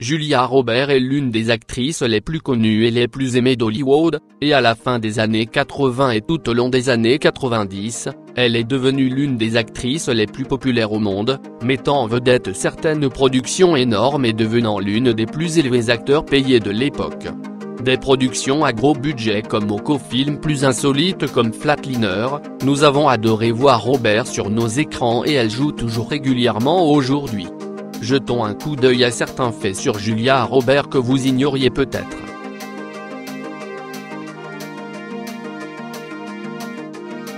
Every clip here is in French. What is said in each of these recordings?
Julia Roberts est l'une des actrices les plus connues et les plus aimées d'Hollywood, et à la fin des années 80 et tout au long des années 90, elle est devenue l'une des actrices les plus populaires au monde, mettant en vedette certaines productions énormes et devenant l'une des plus élevés acteurs payés de l'époque. Des productions à gros budget comme aux films plus insolites comme Flatliner, nous avons adoré voir Roberts sur nos écrans et elle joue toujours régulièrement aujourd'hui. Jetons un coup d'œil à certains faits sur Julia Roberts que vous ignoriez peut-être.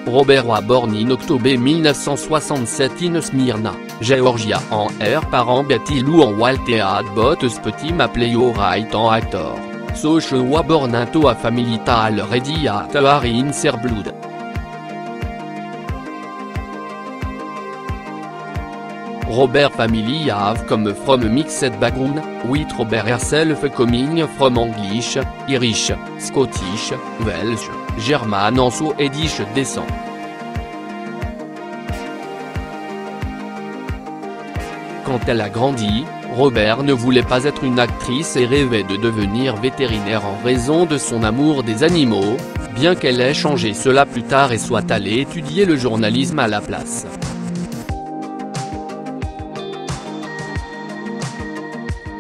Roberts was born in October 1967 in Smyrna, Georgia en her parents Betty Lou en Walter had but Spotty ma playwright en actor, so she was born into a family that already had her in their blood. Roberts family have come from a mixed background, with Roberts herself coming from English, Irish, Scottish, Welsh, German and Swedish descent. Quand elle a grandi, Roberts ne voulait pas être une actrice et rêvait de devenir vétérinaire en raison de son amour des animaux, bien qu'elle ait changé cela plus tard et soit allée étudier le journalisme à la place.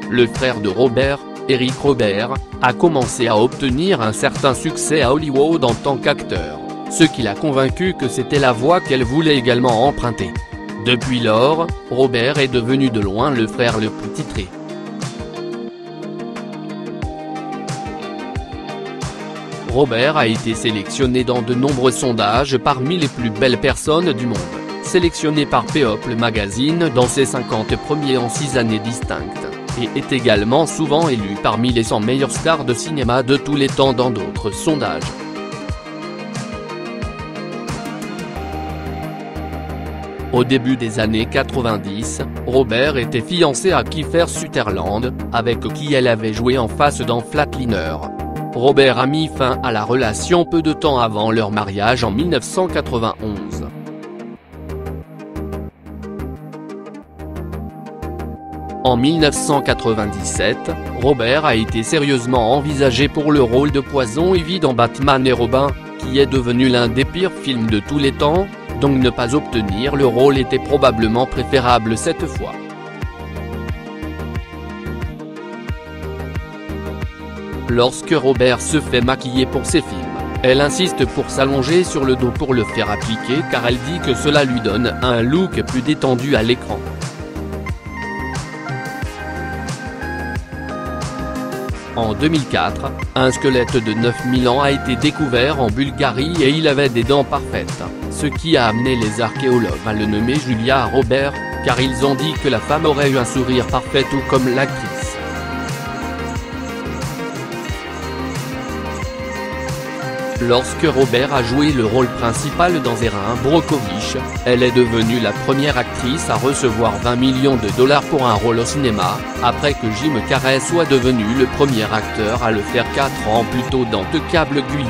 Le frère de Roberts, Eric Roberts, a commencé à obtenir un certain succès à Hollywood en tant qu'acteur, ce qui l'a convaincu que c'était la voie qu'elle voulait également emprunter. Depuis lors, Roberts est devenu de loin le frère le plus titré. Roberts a été sélectionné dans de nombreux sondages parmi les plus belles personnes du monde, sélectionné par People Magazine dans ses 50 premiers en 6 années distinctes, et est également souvent élu parmi les 100 meilleures stars de cinéma de tous les temps dans d'autres sondages. Au début des années 90, Roberts était fiancée à Kiefer Sutherland, avec qui elle avait joué en face dans Flatliner. Roberts a mis fin à la relation peu de temps avant leur mariage en 1991. En 1997, Roberts a été sérieusement envisagé pour le rôle de Poison Ivy dans Batman et Robin, qui est devenu l'un des pires films de tous les temps, donc ne pas obtenir le rôle était probablement préférable cette fois. Lorsque Roberts se fait maquiller pour ses films, elle insiste pour s'allonger sur le dos pour le faire appliquer car elle dit que cela lui donne un look plus détendu à l'écran. En 2004, un squelette de 9000 ans a été découvert en Bulgarie et il avait des dents parfaites, ce qui a amené les archéologues à le nommer Julia Roberts, car ils ont dit que la femme aurait eu un sourire parfait tout comme l'actrice. Lorsque Roberts a joué le rôle principal dans Erin Brockovich, elle est devenue la première actrice à recevoir 20 millions de dollars pour un rôle au cinéma, après que Jim Carrey soit devenu le premier acteur à le faire 4 ans plus tôt dans The Cable Guy.